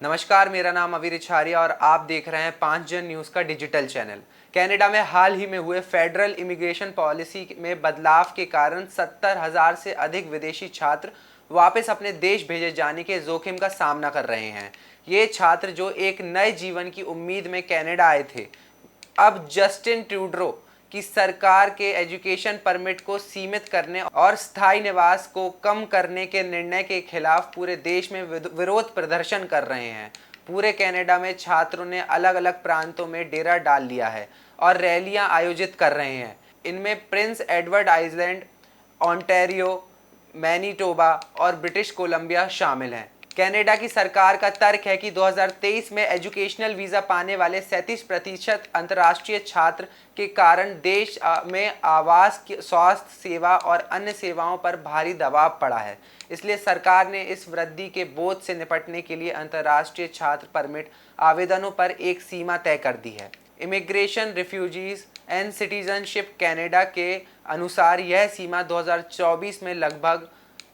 नमस्कार, मेरा नाम अवीर इछारिया और आप देख रहे हैं 5 जन न्यूज़ का डिजिटल चैनल। कनाडा में हाल ही में हुए फेडरल इमिग्रेशन पॉलिसी में बदलाव के कारण 70,000 से अधिक विदेशी छात्र वापस अपने देश भेजे जाने के जोखिम का सामना कर रहे हैं। ये छात्र जो एक नए जीवन की उम्मीद में कनाडा आए थे, अब जस्टिन ट्रूडो की सरकार के एजुकेशन परमिट को सीमित करने और स्थायी निवास को कम करने के निर्णय के खिलाफ पूरे देश में विरोध प्रदर्शन कर रहे हैं। पूरे कनाडा में छात्रों ने अलग अलग प्रांतों में डेरा डाल लिया है और रैलियां आयोजित कर रहे हैं। इनमें Prince Edward island, Ontario, Manitoba और ब्रिटिश कोलंबिया शामिल हैं। कनाडा की सरकार का तर्क है कि 2023 में एजुकेशनल वीज़ा पाने वाले 37% अंतर्राष्ट्रीय छात्र के कारण देश में आवास, स्वास्थ्य सेवा और अन्य सेवाओं पर भारी दबाव पड़ा है। इसलिए सरकार ने इस वृद्धि के बोझ से निपटने के लिए अंतर्राष्ट्रीय छात्र परमिट आवेदनों पर एक सीमा तय कर दी है। Immigration, refugees and citizenship Canada के अनुसार यह सीमा 2024 में लगभग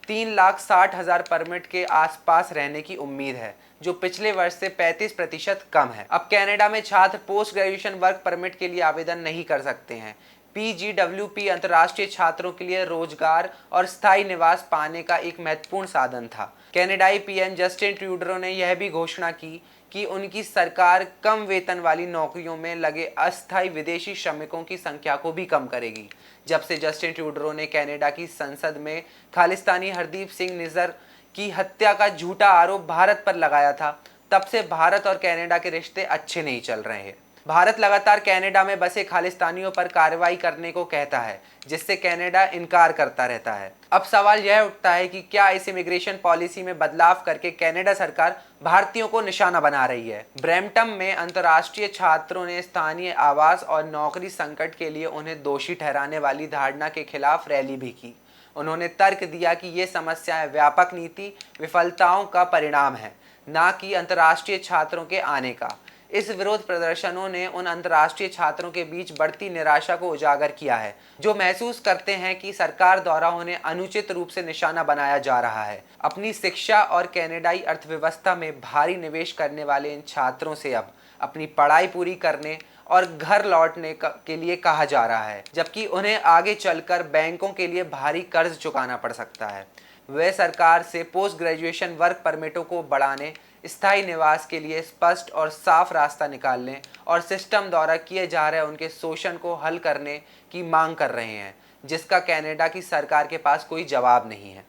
3,60,000 परमिट के आसपास रहने की उम्मीद है, जो पिछले वर्ष से 35% कम है। अब कनाडा में छात्र पोस्ट ग्रेजुएशन वर्क परमिट के लिए आवेदन नहीं कर सकते हैं। PGWP अंतर्राष्ट्रीय छात्रों के लिए रोजगार और स्थायी निवास पाने का एक महत्वपूर्ण साधन था। कनाडाई PM जस्टिन ट्रूडो ने यह भी घोषणा की कि उनकी सरकार कम वेतन वाली नौकरियों में लगे अस्थायी विदेशी श्रमिकों की संख्या को भी कम करेगी। जब से जस्टिन ट्रूडो ने कनाडा की संसद में खालिस्तानी हरदीप सिंह निज्जर की हत्या का झूठा आरोप भारत पर लगाया था, तब से भारत और कनाडा के रिश्ते अच्छे नहीं चल रहे हैं। भारत लगातार कनाडा में बसे खालिस्तानियों पर कार्रवाई करने को कहता है, जिससे कनाडा इनकार करता रहता है। अब सवाल यह उठता है कि क्या इस इमिग्रेशन पॉलिसी में बदलाव करके कनाडा सरकार भारतीयों को निशाना बना रही है। ब्रैम्पटन में अंतर्राष्ट्रीय छात्रों ने स्थानीय आवास और नौकरी संकट के लिए उन्हें दोषी ठहराने वाली धारणा के खिलाफ रैली भी की। उन्होंने तर्क दिया कि ये समस्याएं व्यापक नीति विफलताओं का परिणाम है, न कि अंतर्राष्ट्रीय छात्रों के आने का। इस विरोध प्रदर्शनों ने उन अंतर्राष्ट्रीय छात्रों के बीच बढ़ती निराशा को उजागर किया है, जो महसूस करते हैं कि सरकार द्वारा उन्हें अनुचित रूप से निशाना बनाया जा रहा है। अपनी शिक्षा और कनाडाई अर्थव्यवस्था में भारी निवेश करने वाले इन छात्रों से अब अपनी पढ़ाई पूरी करने और घर लौटने के लिए कहा जा रहा है, जबकि उन्हें आगे चलकर बैंकों के लिए भारी कर्ज चुकाना पड़ सकता है। वे सरकार से पोस्ट ग्रेजुएशन वर्क परमिटों को बढ़ाने, स्थायी निवास के लिए स्पष्ट और साफ रास्ता निकालने और सिस्टम द्वारा किए जा रहे उनके शोषण को हल करने की मांग कर रहे हैं, जिसका कनाडा की सरकार के पास कोई जवाब नहीं है।